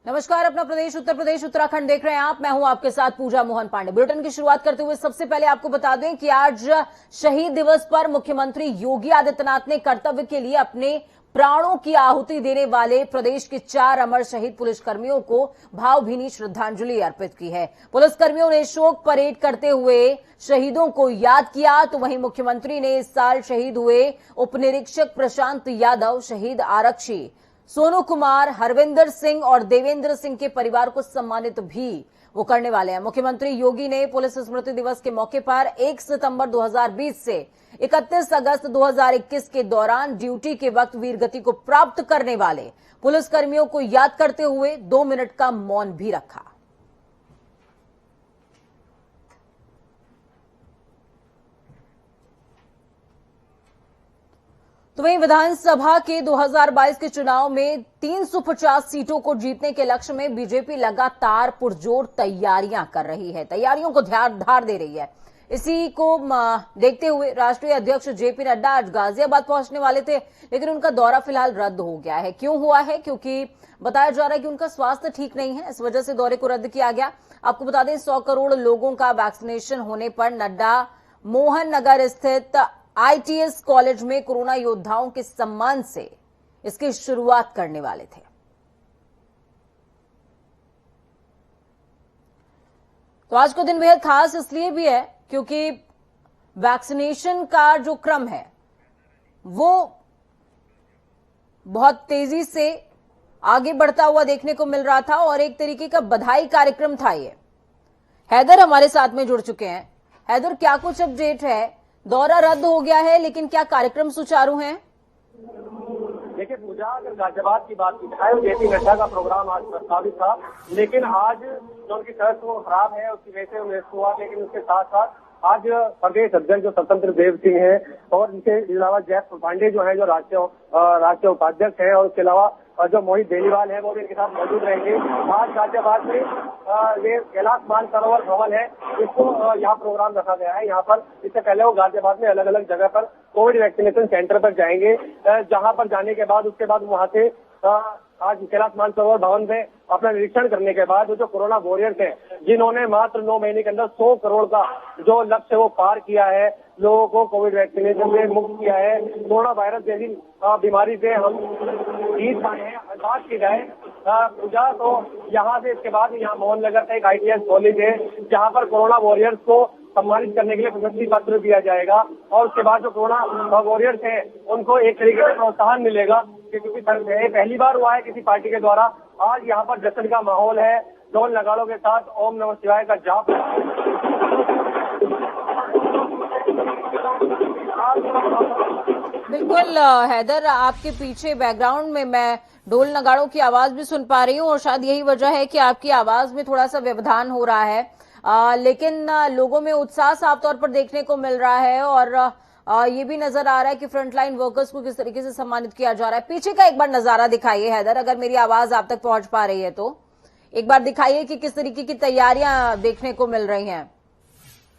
नमस्कार, अपना प्रदेश उत्तर प्रदेश उत्तराखंड देख रहे हैं आप। मैं हूं आपके साथ पूजा मोहन पांडे। बुलेटिन की शुरुआत करते हुए सबसे पहले आपको बता दें कि आज शहीद दिवस पर मुख्यमंत्री योगी आदित्यनाथ ने कर्तव्य के लिए अपने प्राणों की आहुति देने वाले प्रदेश के 4 अमर शहीद पुलिसकर्मियों को भावभीनी श्रद्धांजलि अर्पित की है। पुलिसकर्मियों ने शोक परेड करते हुए शहीदों को याद किया। तो वहीं मुख्यमंत्री ने इस साल शहीद हुए उप निरीक्षक प्रशांत यादव, शहीद आरक्षी सोनू कुमार, हरविंदर सिंह और देवेंद्र सिंह के परिवार को सम्मानित भी वो करने वाले हैं। मुख्यमंत्री योगी ने पुलिस स्मृति दिवस के मौके पर 1 सितंबर 2020 से 31 अगस्त 2021 के दौरान ड्यूटी के वक्त वीरगति को प्राप्त करने वाले पुलिसकर्मियों को याद करते हुए 2 मिनट का मौन भी रखा। तो वहीं विधानसभा के 2022 के चुनाव में 350 सीटों को जीतने के लक्ष्य में बीजेपी लगातार पुरजोर तैयारियां कर रही है, तैयारियों को धार दे रही है। इसी को देखते हुए राष्ट्रीय अध्यक्ष जेपी नड्डा आज गाजियाबाद पहुंचने वाले थे, लेकिन उनका दौरा फिलहाल रद्द हो गया है। क्यों हुआ है? क्योंकि बताया जा रहा है कि उनका स्वास्थ्य ठीक नहीं है, इस वजह से दौरे को रद्द किया गया। आपको बता दें, 100 करोड़ लोगों का वैक्सीनेशन होने पर नड्डा मोहन नगर स्थित आईटीएस कॉलेज में कोरोना योद्धाओं के सम्मान से इसकी शुरुआत करने वाले थे। तो आज का दिन बेहद खास इसलिए भी है क्योंकि वैक्सीनेशन का जो क्रम है वो बहुत तेजी से आगे बढ़ता हुआ देखने को मिल रहा था और एक तरीके का बधाई कार्यक्रम था ये। हैदर हमारे साथ में जुड़ चुके हैं। हैदर, क्या कुछ अपडेट है? दौरा रद्द हो गया है, लेकिन क्या कार्यक्रम सुचारू हैं? देखिए पूजा, अगर गाजियाबाद की बात की जाए तो जेपी नड्डा का प्रोग्राम आज प्रस्तावित था, लेकिन आज जो उनकी तबीयत वो खराब है उसकी वजह से उन्हें हुआ। लेकिन उसके साथ साथ आज प्रदेश अध्यक्ष जो स्वतंत्र देव सिंह है और इनके अलावा जयपुर पांडे जो है जो राष्ट्रीय उपाध्यक्ष है, और उसके अलावा जो मोहित बेनीवाल है वो भी इनके साथ मौजूद रहेंगे। आज गाजियाबाद में ये कैलाश मानसरोवर भवन है, इसको यहाँ प्रोग्राम रखा गया है। यहाँ पर इससे पहले वो गाजियाबाद में अलग अलग जगह पर कोविड वैक्सीनेशन सेंटर पर जाएंगे, जहाँ पर जाने के बाद उसके बाद वहाँ से आज कैलाश मानसरोवर भवन में अपना निरीक्षण करने के बाद जो कोरोना वॉरियर्स हैं, जिन्होंने मात्र 9 महीने के अंदर 100 करोड़ का जो लक्ष्य वो पार किया है, लोगों को कोविड वैक्सीनेशन से मुक्त किया है, कोरोना वायरस जैसी बीमारी से हम जीत पाए हैं। बात की जाए पूजा, तो यहाँ से इसके बाद यहाँ मोहन नगर का एक आईटीएस कॉलेज है, जहाँ पर कोरोना वॉरियर्स को सम्मानित करने के लिए प्रशस्ति पत्र दिया जाएगा। और उसके बाद जो कोरोना वॉरियर्स हैं उनको एक तरीके से प्रोत्साहन मिलेगा, क्योंकि पहली बार हुआ है किसी पार्टी के द्वारा। आज यहाँ पर जश्न का माहौल है, ढोल नगाड़ों के साथ ओम नमः शिवाय का जाप। बिल्कुल हैदर, आपके पीछे बैकग्राउंड में मैं ढोल नगाड़ों की आवाज भी सुन पा रही हूँ और शायद यही वजह है कि आपकी आवाज में थोड़ा सा व्यवधान हो रहा है। लेकिन लोगों में उत्साह साफ तौर पर देखने को मिल रहा है और ये भी नजर आ रहा है कि फ्रंटलाइन वर्कर्स को किस तरीके से सम्मानित किया जा रहा है। पीछे का एक बार नजारा दिखाइए हैदर, अगर मेरी आवाज आप तक पहुंच पा रही है तो एक बार दिखाइए कि किस तरीके की तैयारियां देखने को मिल रही हैं।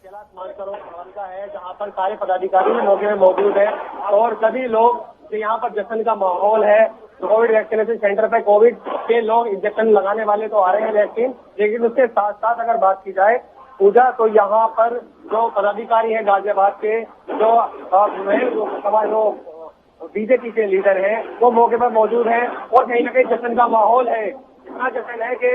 कैलाश मानसरोवर भवन का है, जहाँ पर सारे पदाधिकारी मौके में मौजूद है और सभी लोग यहाँ पर जश्न का माहौल है। कोविड वैक्सीनेशन सेंटर पे कोविड के लोग इंजेक्शन लगाने वाले तो आ रहे हैं वैक्सीन, लेकिन उसके साथ साथ अगर बात की जाए पूजा, तो यहाँ पर जो पदाधिकारी हैं गाजियाबाद के, जो बीजेपी के लीडर हैं, वो मौके पर मौजूद हैं और कहीं ना कहीं जश्न का माहौल है। इतना जश्न है कि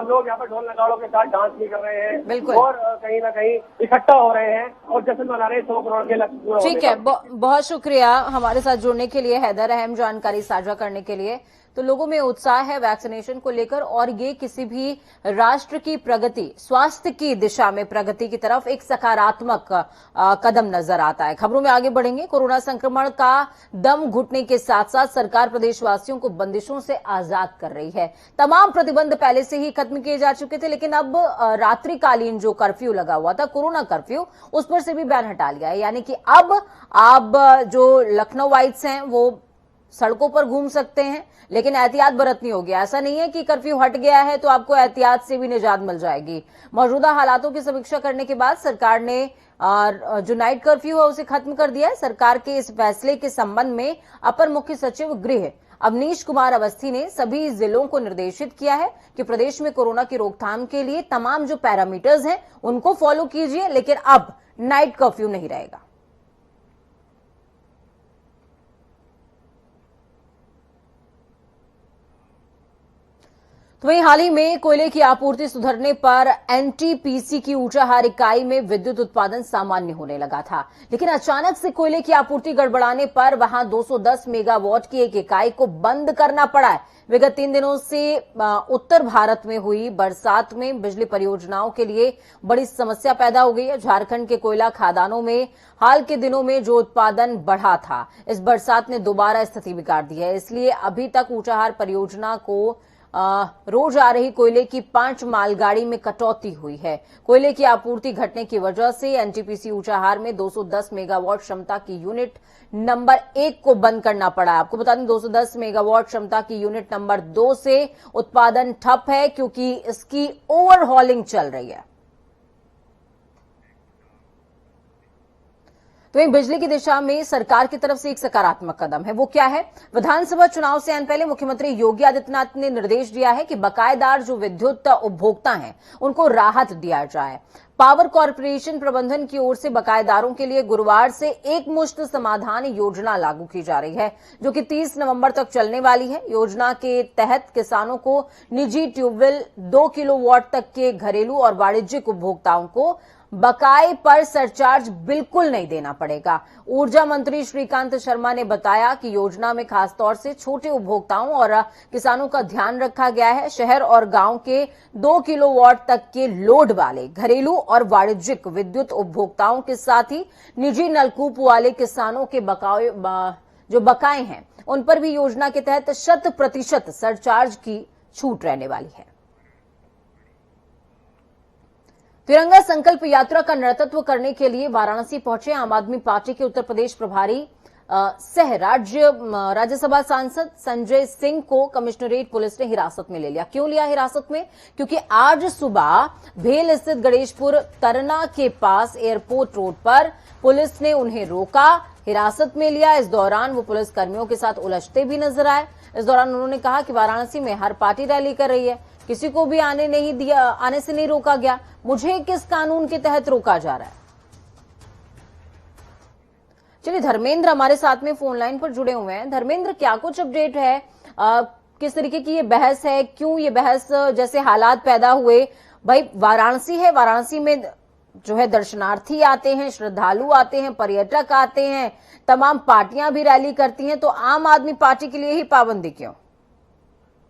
लोग यहाँ पर ढोल नगाड़ों के साथ डांस भी कर रहे हैं और कहीं ना कहीं इकट्ठा हो रहे हैं और जश्न मना रहे हैं 100 करोड़ के लक्ष्य। ठीक है, बहुत शुक्रिया हमारे साथ जुड़ने के लिए हैदर, अहम जानकारी साझा करने के लिए। तो लोगों में उत्साह है वैक्सीनेशन को लेकर और ये किसी भी राष्ट्र की प्रगति, स्वास्थ्य की दिशा में प्रगति की तरफ एक सकारात्मक कदम नजर आता है। खबरों में आगे बढ़ेंगे। कोरोना संक्रमण का दम घुटने के साथ साथ सरकार प्रदेशवासियों को बंदिशों से आजाद कर रही है। तमाम प्रतिबंध पहले से ही खत्म किए जा चुके थे, लेकिन अब रात्रिकालीन जो कर्फ्यू लगा हुआ था, कोरोना कर्फ्यू, उस पर से भी बैन हटा लिया है। यानी कि अब जो लखनऊ वाइट्स हैं वो सड़कों पर घूम सकते हैं, लेकिन एहतियात बरतनी होगी। ऐसा नहीं है कि कर्फ्यू हट गया है तो आपको एहतियात से भी निजात मिल जाएगी। मौजूदा हालातों की समीक्षा करने के बाद सरकार ने जो नाइट कर्फ्यू है उसे खत्म कर दिया है। सरकार के इस फैसले के संबंध में अपर मुख्य सचिव गृह अवनीश कुमार अवस्थी ने सभी जिलों को निर्देशित किया है कि प्रदेश में कोरोना की रोकथाम के लिए तमाम जो पैरामीटर्स हैं उनको फॉलो कीजिए, लेकिन अब नाइट कर्फ्यू नहीं रहेगा। तो वहीं हाल ही में कोयले की आपूर्ति सुधरने पर एनटीपीसी की ऊंचाहार इकाई में विद्युत उत्पादन सामान्य होने लगा था, लेकिन अचानक से कोयले की आपूर्ति गड़बड़ाने पर वहां 210 मेगावाट की एक इकाई को बंद करना पड़ा है। विगत 3 दिनों से उत्तर भारत में हुई बरसात में बिजली परियोजनाओं के लिए बड़ी समस्या पैदा हो गई है। झारखंड के कोयला खदानों में हाल के दिनों में जो उत्पादन बढ़ा था, इस बरसात ने दोबारा स्थिति बिगाड़ दी है। इसलिए अभी तक ऊंचाहार परियोजना को रोज आ रही कोयले की 5 मालगाड़ी में कटौती हुई है। कोयले की आपूर्ति घटने की वजह से एनटीपीसी ऊंचाहार में 210 मेगावाट क्षमता की यूनिट नंबर 1 को बंद करना पड़ा। आपको बता दें 210 मेगावाट क्षमता की यूनिट नंबर 2 से उत्पादन ठप है क्योंकि इसकी ओवरहॉलिंग चल रही है। तो वहीं बिजली की दिशा में सरकार की तरफ से एक सकारात्मक कदम है। वो क्या है? विधानसभा चुनाव से आने पहले मुख्यमंत्री योगी आदित्यनाथ ने निर्देश दिया है कि बकायेदार जो विद्युत उपभोक्ता हैं उनको राहत दिया जाए। पावर कॉर्पोरेशन प्रबंधन की ओर से बकायेदारों के लिए गुरुवार से एक मुश्त समाधान योजना लागू की जा रही है, जो कि 30 नवंबर तक चलने वाली है। योजना के तहत किसानों को निजी ट्यूबवेल 2 किलोवाट तक के घरेलू और वाणिज्यिक उपभोक्ताओं को बकाये पर सरचार्ज बिल्कुल नहीं देना पड़ेगा। ऊर्जा मंत्री श्रीकांत शर्मा ने बताया कि योजना में खासतौर से छोटे उपभोक्ताओं और किसानों का ध्यान रखा गया है। शहर और गांव के 2 किलोवाट तक के लोड वाले घरेलू और वाणिज्यिक विद्युत उपभोक्ताओं के साथ ही निजी नलकूप वाले किसानों के जो बकाये हैं उन पर भी योजना के तहत 100% सरचार्ज की छूट रहने वाली है। तिरंगा संकल्प यात्रा का नेतृत्व करने के लिए वाराणसी पहुंचे आम आदमी पार्टी के उत्तर प्रदेश प्रभारी सह राज्यसभा सांसद संजय सिंह को कमिश्नरेट पुलिस ने हिरासत में ले लिया। क्यों लिया हिरासत में? क्योंकि आज सुबह भेल स्थित गणेशपुर तरना के पास एयरपोर्ट रोड पर पुलिस ने उन्हें रोका, हिरासत में लिया। इस दौरान वो पुलिस कर्मियों के साथ उलझते भी नजर आए। इस दौरान उन्होंने कहा कि वाराणसी में हर पार्टी रैली कर रही है, किसी को भी आने से नहीं रोका गया, मुझे किस कानून के तहत रोका जा रहा है? चलिए, धर्मेंद्र हमारे साथ में फोन लाइन पर जुड़े हुए हैं। धर्मेंद्र, क्या कुछ अपडेट है? किस तरीके की ये बहस है? क्यों ये बहस जैसे हालात पैदा हुए? भाई, वाराणसी है, वाराणसी में जो है दर्शनार्थी आते हैं, श्रद्धालु आते हैं, पर्यटक आते हैं, तमाम पार्टियां भी रैली करती हैं, तो आम आदमी पार्टी के लिए ही पाबंदी क्यों?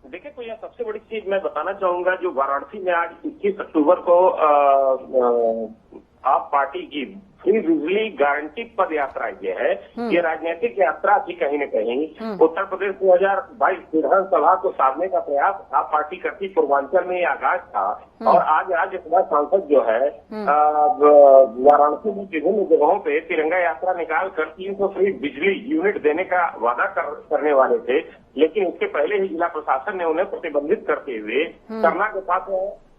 देखिए, तो यह सबसे बड़ी चीज मैं बताना चाहूंगा, जो वाराणसी में आज 21 अक्टूबर को आप पार्टी की फ्री बिजली गारंटी पद यात्रा ये है, ये राजनीतिक यात्रा थी कहीं न कहीं। उत्तर प्रदेश 2022 विधानसभा को साधने का प्रयास आप पार्टी करती पूर्वांचल में ये आगाज था। और आज राज्यसभा सांसद जो है वाराणसी में विभिन्न जगहों पे तिरंगा यात्रा निकाल कर 300 फ्री बिजली यूनिट देने का वादा करने वाले थे, लेकिन इसके पहले ही जिला प्रशासन ने उन्हें प्रतिबंधित करते हुए तरना के साथ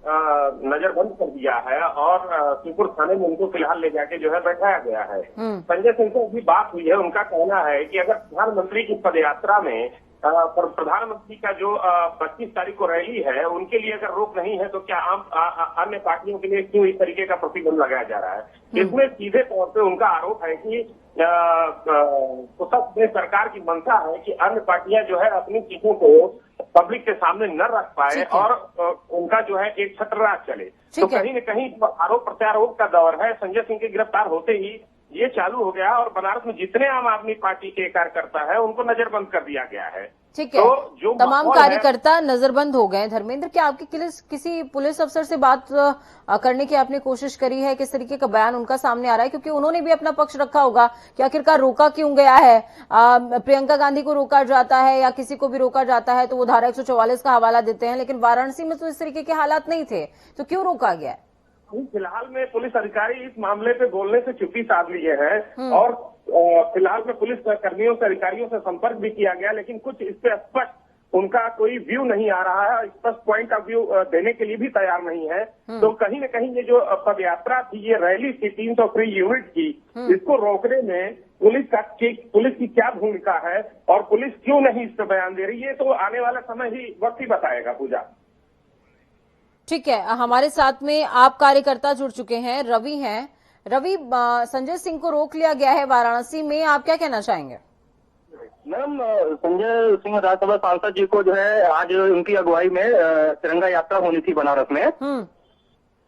नजरबंद कर दिया है और शिवपुर थाने में उनको फिलहाल ले जाके जो है बैठाया गया है। संजय सिंह से भी बात हुई है, उनका कहना है कि अगर प्रधानमंत्री की पदयात्रा में प्रधानमंत्री का जो 25 तारीख को रैली है उनके लिए अगर रोक नहीं है तो क्या अन्य पार्टियों के लिए क्यों इस तरीके का प्रतिबंध लगाया जा रहा है? इसमें सीधे तौर पे उनका आरोप है कि सरकार की मंशा है कि अन्य पार्टियां जो है अपनी चीजों को पब्लिक के सामने न रख पाए और उनका जो है एक छत्रराज चले। तो कहीं न कहीं आरोप प्रत्यारोप का दौर है। संजय सिंह के गिरफ्तार होते ही ये चालू हो गया और बनारस में जितने आम आदमी पार्टी के कार्यकर्ता है उनको नजरबंद कर दिया गया है। ठीक है, तो जो तमाम कार्यकर्ता नजरबंद हो गए। धर्मेंद्र, क्या आपकी किसी पुलिस अफसर से बात करने की आपने कोशिश करी है? किस तरीके का बयान उनका सामने आ रहा है? क्योंकि उन्होंने भी अपना पक्ष रखा होगा कि आखिरकार रोका क्यों गया है। प्रियंका गांधी को रोका जाता है या किसी को भी रोका जाता है तो वो धारा 144 का हवाला देते हैं, लेकिन वाराणसी में तो इस तरीके के हालात नहीं थे, तो क्यों रोका गया है? फिलहाल में पुलिस अधिकारी इस मामले पे बोलने से चुप्पी साध लिए हैं और फिलहाल में पुलिस कर्मियों से अधिकारियों से संपर्क भी किया गया, लेकिन कुछ इस पे स्पष्ट उनका कोई व्यू नहीं आ रहा है, स्पष्ट पॉइंट ऑफ व्यू देने के लिए भी तैयार नहीं है। तो कहीं न कहीं ये जो पदयात्रा थी, ये रैली थी 300 फ्री यूनिट की, इसको रोकने में पुलिस की क्या भूमिका है और पुलिस क्यों नहीं इस पर बयान दे रही है, तो आने वाला समय ही वक्त ही बताएगा पूजा। ठीक है, हमारे साथ में आप कार्यकर्ता जुड़ चुके हैं, रवि हैं। रवि, संजय सिंह को रोक लिया गया है वाराणसी में, आप क्या कहना चाहेंगे? मैम, संजय सिंह राज्यसभा सांसद जी को जो है आज उनकी अगुवाई में तिरंगा यात्रा होनी थी बनारस में।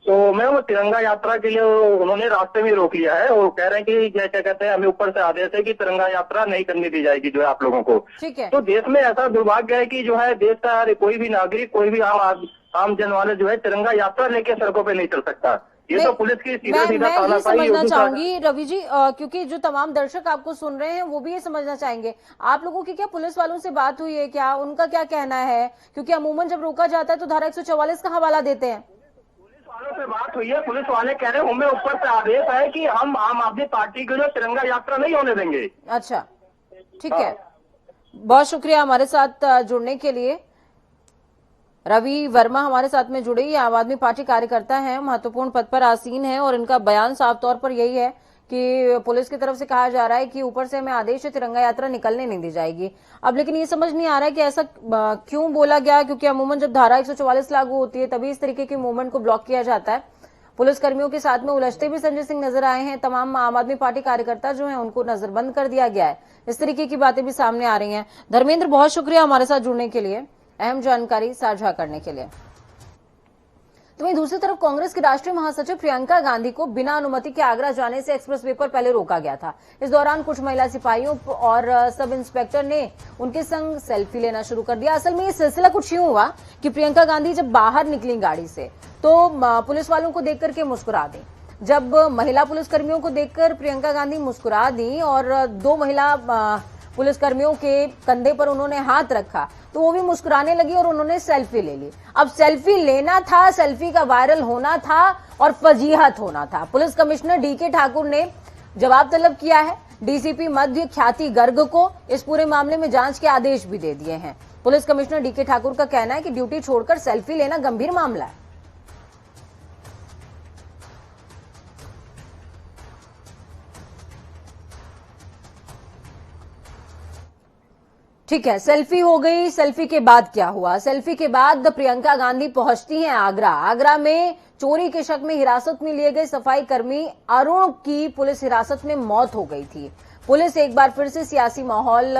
तो मैम, तिरंगा यात्रा के लिए उन्होंने रास्ते में रोक लिया है और कह रहे हैं कि क्या कहते हैं, हमें ऊपर से आदेश है कि तिरंगा यात्रा नहीं करने दी जाएगी जो है आप लोगों को। ठीक है। तो देश में ऐसा दुर्भाग्य है कि जो है देश का कोई भी नागरिक, कोई भी आम जन वाले जो है तिरंगा यात्रा लेके सड़कों पे नहीं चल सकता। ये तो पुलिस की सीधा मैं ये समझना चाहूंगी रवि जी, क्योंकि जो तमाम दर्शक आपको सुन रहे हैं वो भी ये समझना चाहेंगे, आप लोगों की क्या पुलिस वालों से बात हुई है क्या, उनका क्या कहना है? क्योंकि अमूमन जब रोका जाता है तो धारा 144 का हवाला देते हैं। पुलिस वालों से बात हुई है, पुलिस वाले कह रहे हैं हमें ऊपर से आदेश है कि हम आम आदमी पार्टी की जो तिरंगा यात्रा नहीं होने देंगे। अच्छा, ठीक है, बहुत शुक्रिया हमारे साथ जुड़ने के लिए। रवि वर्मा हमारे साथ में जुड़े, आम आदमी पार्टी कार्यकर्ता हैं, महत्वपूर्ण पद पर आसीन हैं और इनका बयान साफ तौर पर यही है कि पुलिस की तरफ से कहा जा रहा है कि ऊपर से हमें आदेश है, तिरंगा यात्रा निकलने नहीं दी जाएगी। अब लेकिन ये समझ नहीं आ रहा है कि ऐसा क्यों बोला गया, क्योंकि अमूमन जब धारा 144 लागू होती है तभी इस तरीके के मूवमेंट को ब्लॉक किया जाता है। पुलिस कर्मियों के साथ में उलझते भी संजय सिंह नजर आए हैं, तमाम आम आदमी पार्टी कार्यकर्ता जो हैं उनको नजरबंद कर दिया गया है, इस तरीके की बातें भी सामने आ रही हैं। धर्मेंद्र, बहुत शुक्रिया हमारे साथ जुड़ने के लिए, अहम जानकारी साझा करने के लिए। तो वहीं दूसरी तरफ कांग्रेस की राष्ट्रीय महासचिव प्रियंका गांधी को बिना अनुमति के आगरा जाने से एक्सप्रेसवे पर पहले रोका गया था। इस दौरान कुछ महिला सिपाहियों और सब इंस्पेक्टर ने उनके संग सेल्फी लेना शुरू कर दिया। असल में ये सिलसिला कुछ यूं हुआ कि प्रियंका गांधी जब बाहर निकली गाड़ी से तो पुलिस वालों को देख करके मुस्कुरा दी। जब महिला पुलिसकर्मियों को देखकर प्रियंका गांधी मुस्कुरा दी और दो महिला पुलिसकर्मियों के कंधे पर उन्होंने हाथ रखा तो वो भी मुस्कुराने लगी और उन्होंने सेल्फी ले ली। अब सेल्फी लेना था, सेल्फी का वायरल होना था और फजीहत होना था। पुलिस कमिश्नर डीके ठाकुर ने जवाब तलब किया है। डीसीपी मध्य ख्याति गर्ग को इस पूरे मामले में जांच के आदेश भी दे दिए हैं। पुलिस कमिश्नर डीके ठाकुर का कहना है कि ड्यूटी छोड़कर सेल्फी लेना गंभीर मामला है। ठीक है, सेल्फी हो गई। सेल्फी के बाद क्या हुआ? सेल्फी के बाद प्रियंका गांधी पहुंचती हैं आगरा। आगरा में चोरी के शक में हिरासत में लिए गए सफाई कर्मी अरुण की पुलिस हिरासत में मौत हो गई थी। पुलिस एक बार फिर से सियासी माहौल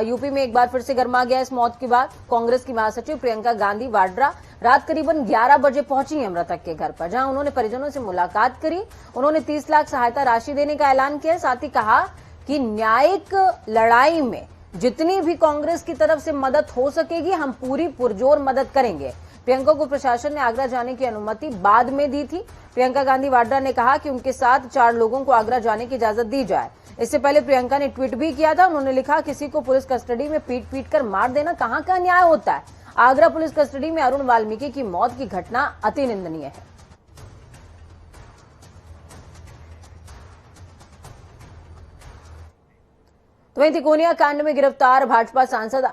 यूपी में एक बार फिर से गर्मा गया इस मौत के बाद। कांग्रेस की महासचिव प्रियंका गांधी वाड्रा रात करीबन 11 बजे पहुंची हैं मृतक के घर पर, जहां उन्होंने परिजनों से मुलाकात करी। उन्होंने 30 लाख सहायता राशि देने का ऐलान किया। साथ ही कहा कि न्यायिक लड़ाई में जितनी भी कांग्रेस की तरफ से मदद हो सकेगी हम पूरी पुरजोर मदद करेंगे। प्रियंका को प्रशासन ने आगरा जाने की अनुमति बाद में दी थी। प्रियंका गांधी वाड्रा ने कहा कि उनके साथ 4 लोगों को आगरा जाने की इजाजत दी जाए। इससे पहले प्रियंका ने ट्वीट भी किया था। उन्होंने लिखा, किसी को पुलिस कस्टडी में पीट पीट कर मार देना कहां का न्याय होता है। आगरा पुलिस कस्टडी में अरुण वाल्मीकि की मौत की घटना अति निंदनीय है। तो वहीं तिकोनिया कांड में गिरफ्तार भाजपा सांसद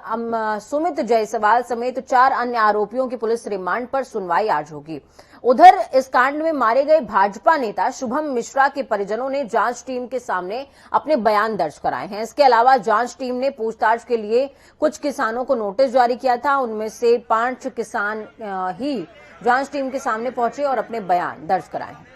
सुमित जायसवाल समेत 4 अन्य आरोपियों की पुलिस रिमांड पर सुनवाई आज होगी। उधर इस कांड में मारे गए भाजपा नेता शुभम मिश्रा के परिजनों ने जांच टीम के सामने अपने बयान दर्ज कराए हैं। इसके अलावा जांच टीम ने पूछताछ के लिए कुछ किसानों को नोटिस जारी किया था। उनमें से 5 किसान ही जांच टीम के सामने पहुंचे और अपने बयान दर्ज कराए हैं।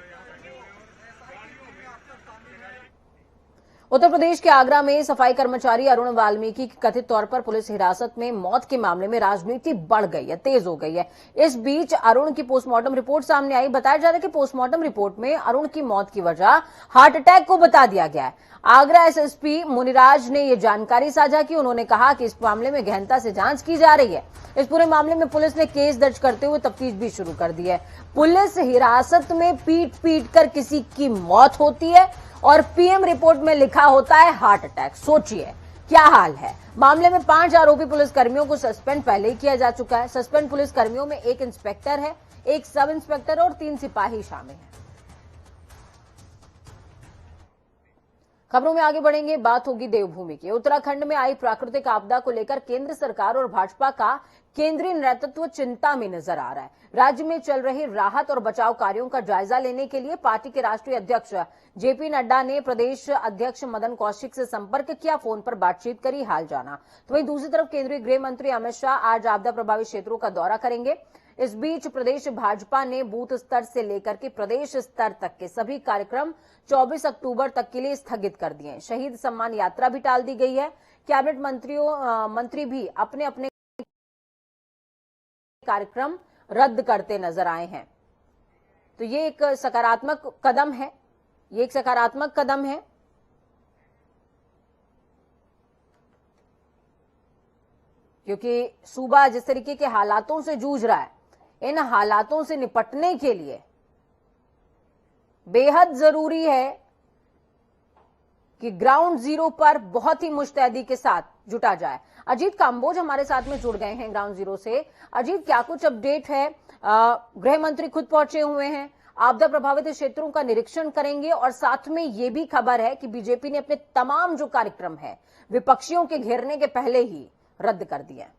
उत्तर प्रदेश के आगरा में सफाई कर्मचारी अरुण वाल्मीकि की कथित तौर पर पुलिस हिरासत में मौत के मामले में राजनीति बढ़ गई है, तेज हो गई है। इस बीच अरुण की पोस्टमार्टम रिपोर्ट सामने आई। बताया जा रहा है कि पोस्टमार्टम रिपोर्ट में अरुण की मौत की वजह हार्ट अटैक को बता दिया गया है। आगरा एसएसपी मुनिराज ने यह जानकारी साझा की। उन्होंने कहा कि इस मामले में गहनता से जांच की जा रही है। इस पूरे मामले में पुलिस ने केस दर्ज करते हुए तफ्तीश भी शुरू कर दी है। पुलिस हिरासत में पीट पीट कर किसी की मौत होती है और पीएम रिपोर्ट में लिखा होता है हार्ट अटैक। सोचिए क्या हाल है। मामले में 5 आरोपी पुलिसकर्मियों को सस्पेंड पहले ही किया जा चुका है। सस्पेंड पुलिसकर्मियों में 1 इंस्पेक्टर है, 1 सब इंस्पेक्टर और 3 सिपाही शामिल हैं। खबरों में आगे बढ़ेंगे, बात होगी देवभूमि की। उत्तराखंड में आई प्राकृतिक आपदा को लेकर केंद्र सरकार और भाजपा का केंद्रीय नेतृत्व चिंता में नजर आ रहा है। राज्य में चल रहे राहत और बचाव कार्यों का जायजा लेने के लिए पार्टी के राष्ट्रीय अध्यक्ष जेपी नड्डा ने प्रदेश अध्यक्ष मदन कौशिक से संपर्क किया, फोन पर बातचीत करी, हाल जाना। तो वहीं दूसरी तरफ केंद्रीय गृह मंत्री अमित शाह आज आपदा प्रभावित क्षेत्रों का दौरा करेंगे। इस बीच प्रदेश भाजपा ने बूथ स्तर से लेकर के प्रदेश स्तर तक के सभी कार्यक्रम 24 अक्टूबर तक के लिए स्थगित कर दिए हैं। शहीद सम्मान यात्रा भी टाल दी गई है। कैबिनेट मंत्री भी अपने अपने कार्यक्रम रद्द करते नजर आए हैं। तो ये एक सकारात्मक कदम है, ये एक सकारात्मक कदम है। क्योंकि सूबा जिस तरीके के हालातों से जूझ रहा है, इन हालातों से निपटने के लिए बेहद जरूरी है कि ग्राउंड जीरो पर बहुत ही मुस्तैदी के साथ जुटा जाए। अजीत कांबोज हमारे साथ में जुड़ गए हैं ग्राउंड जीरो से। अजीत, क्या कुछ अपडेट है? गृह मंत्री खुद पहुंचे हुए हैं, आपदा प्रभावित क्षेत्रों का निरीक्षण करेंगे और साथ में यह भी खबर है कि बीजेपी ने अपने तमाम जो कार्यक्रम है विपक्षियों के घेरने के पहले ही रद्द कर दिया।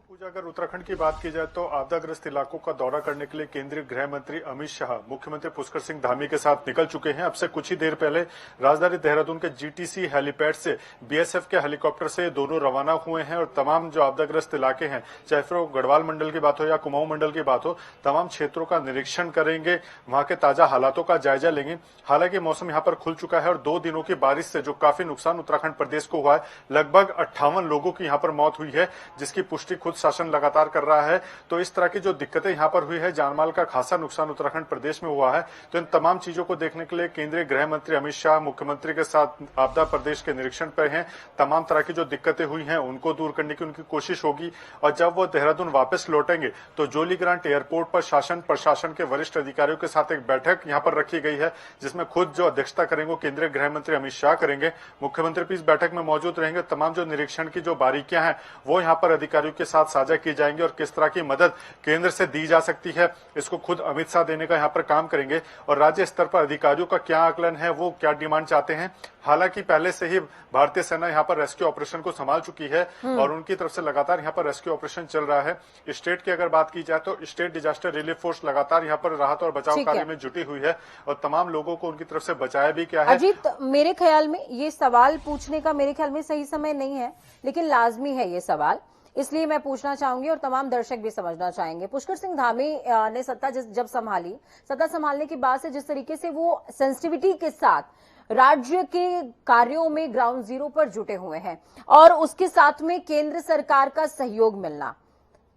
पूजा, अगर उत्तराखंड की बात की जाए तो आपदाग्रस्त इलाकों का दौरा करने के लिए केंद्रीय गृह मंत्री अमित शाह मुख्यमंत्री पुष्कर सिंह धामी के साथ निकल चुके हैं। अब से कुछ ही देर पहले राजधानी देहरादून के जीटीसी हेलीपैड से बीएसएफ के हेलीकॉप्टर से दोनों रवाना हुए हैं और तमाम जो आपदाग्रस्त इलाके हैं, चाहे फिर गढ़वाल मंडल की बात हो या कुमाऊं मंडल की बात हो, तमाम क्षेत्रों का निरीक्षण करेंगे, वहां के ताजा हालातों का जायजा लेंगे। हालांकि मौसम यहाँ पर खुल चुका है और 2 दिनों की बारिश से जो काफी नुकसान उत्तराखंड प्रदेश को हुआ है, लगभग 58 लोगों की यहाँ पर मौत हुई है, जिसकी पुष्टि खुद शासन लगातार कर रहा है। तो इस तरह की जो दिक्कतें यहां पर हुई है, जानमाल का खासा नुकसान उत्तराखंड प्रदेश में हुआ है। तो इन तमाम चीजों को देखने के लिए केंद्रीय गृह मंत्री अमित शाह मुख्यमंत्री के साथ आपदा प्रदेश के निरीक्षण पर हैं। तमाम तरह की जो दिक्कतें हुई हैं उनको दूर करने की उनकी कोशिश होगी और जब वो देहरादून वापस लौटेंगे तो जोली ग्रांट एयरपोर्ट पर शासन प्रशासन के वरिष्ठ अधिकारियों के साथ एक बैठक यहां पर रखी गई है, जिसमें खुद जो अध्यक्षता करेंगे केंद्रीय गृह मंत्री अमित शाह करेंगे। मुख्यमंत्री भी इस बैठक में मौजूद रहेंगे। तमाम जो निरीक्षण की जो बारीकियां हैं वो यहां पर अधिकारियों के साथ साझा की जाएंगी और किस तरह की मदद केंद्र से दी जा सकती है, इसको खुद अमित शाह देने का यहां पर काम करेंगे। और राज्य स्तर पर अधिकारियों का क्या आकलन है, वो क्या डिमांड चाहते हैं। हालांकि पहले से ही भारतीय सेना यहां पर रेस्क्यू ऑपरेशन को संभाल चुकी है और उनकी तरफ से लगातार यहां पर रेस्क्यू ऑपरेशन चल रहा है। स्टेट की अगर बात की जाए तो स्टेट डिजास्टर रिलीफ फोर्स लगातार यहां पर राहत और बचाव कार्य में जुटी हुई है और तमाम लोगों को उनकी तरफ से बचाया भी क्या है। अजीत, मेरे ख्याल में ये सवाल पूछने का मेरे ख्याल में सही समय नहीं है, लेकिन लाजमी है ये सवाल, इसलिए मैं पूछना चाहूंगी और तमाम दर्शक भी समझना चाहेंगे। पुष्कर सिंह धामी ने सत्ता जब संभाली, सत्ता संभालने के बाद से जिस तरीके से वो सेंसिटिविटी के साथ राज्य के कार्यों में ग्राउंड जीरो पर जुटे हुए हैं और उसके साथ में केंद्र सरकार का सहयोग मिलना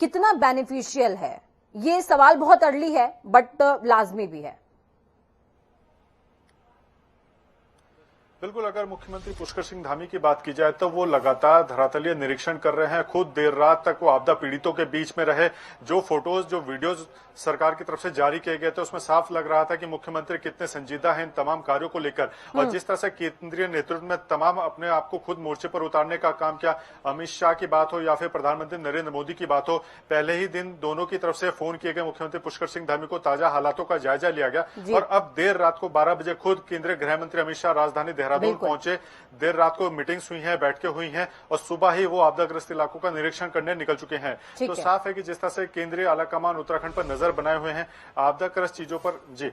कितना बेनिफिशियल है, ये सवाल बहुत अर्ली है बट लाजमी भी है। बिल्कुल, अगर मुख्यमंत्री पुष्कर सिंह धामी की बात की जाए तो वो लगातार धरातलीय निरीक्षण कर रहे हैं। खुद देर रात तक वो आपदा पीड़ितों के बीच में रहे। जो फोटोज जो वीडियोज सरकार की तरफ से जारी किए गए थे उसमें साफ लग रहा था कि मुख्यमंत्री कितने संजीदा हैं इन तमाम कार्यों को लेकर और जिस तरह से केंद्रीय नेतृत्व में तमाम अपने आप को खुद मोर्चे पर उतारने का काम किया। अमित शाह की बात हो या फिर प्रधानमंत्री नरेंद्र मोदी की बात हो, पहले ही दिन दोनों की तरफ से फोन किए गए मुख्यमंत्री पुष्कर सिंह धामी को, ताजा हालातों का जायजा लिया गया और अब देर रात को 12 बजे खुद केंद्रीय गृह मंत्री अमित शाह राजधानी देहरादून पहुंचे। देर रात को मीटिंग्स हुई हैं, बैठकें हुई हैं और सुबह ही वो आपदाग्रस्त इलाकों का निरीक्षण करने निकल चुके हैं। तो साफ है कि जिस तरह से केंद्रीय आलाकमान उत्तराखंड पर नजर बनाए हुए हैं आपदाग्रस्त चीजों पर। जी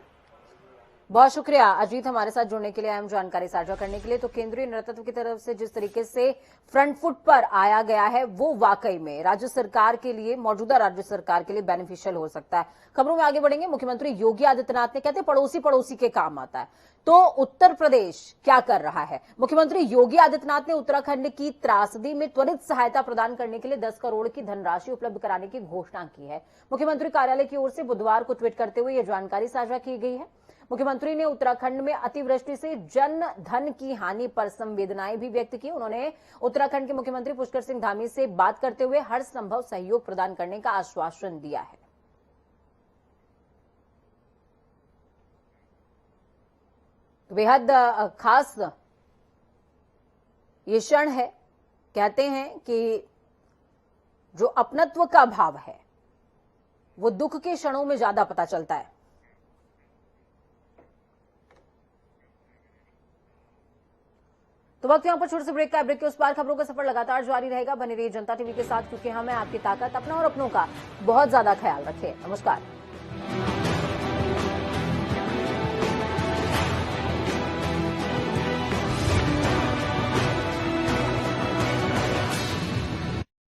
बहुत शुक्रिया अजीत हमारे साथ जुड़ने के लिए, अहम जानकारी साझा करने के लिए। तो केंद्रीय नेतृत्व की तरफ से जिस तरीके से फ्रंट फुट पर आया गया है वो वाकई में राज्य सरकार के लिए, मौजूदा राज्य सरकार के लिए बेनिफिशियल हो सकता है। खबरों में आगे बढ़ेंगे। मुख्यमंत्री योगी आदित्यनाथ ने कहते पड़ोसी पड़ोसी के काम आता है, तो उत्तर प्रदेश क्या कर रहा है? मुख्यमंत्री योगी आदित्यनाथ ने उत्तराखंड की त्रासदी में त्वरित सहायता प्रदान करने के लिए 10 करोड़ की धनराशि उपलब्ध कराने की घोषणा की है। मुख्यमंत्री कार्यालय की ओर से बुधवार को ट्वीट करते हुए यह जानकारी साझा की गई है। मुख्यमंत्री ने उत्तराखंड में अतिवृष्टि से जन धन की हानि पर संवेदनाएं भी व्यक्त की। उन्होंने उत्तराखंड के मुख्यमंत्री पुष्कर सिंह धामी से बात करते हुए हर संभव सहयोग प्रदान करने का आश्वासन दिया है। बेहद खास ये क्षण है। कहते हैं कि जो अपनत्व का भाव है वो दुख के क्षणों में ज्यादा पता चलता है। तो वक्त यहाँ पर छोटे से ब्रेक का। ब्रेक के उस पार खबरों का सफर लगातार जारी रहेगा। बने रहिए जनता टीवी के साथ, क्योंकि हमें आपकी ताकत, अपना और अपनों का बहुत ज्यादा ख्याल रखें। नमस्कार।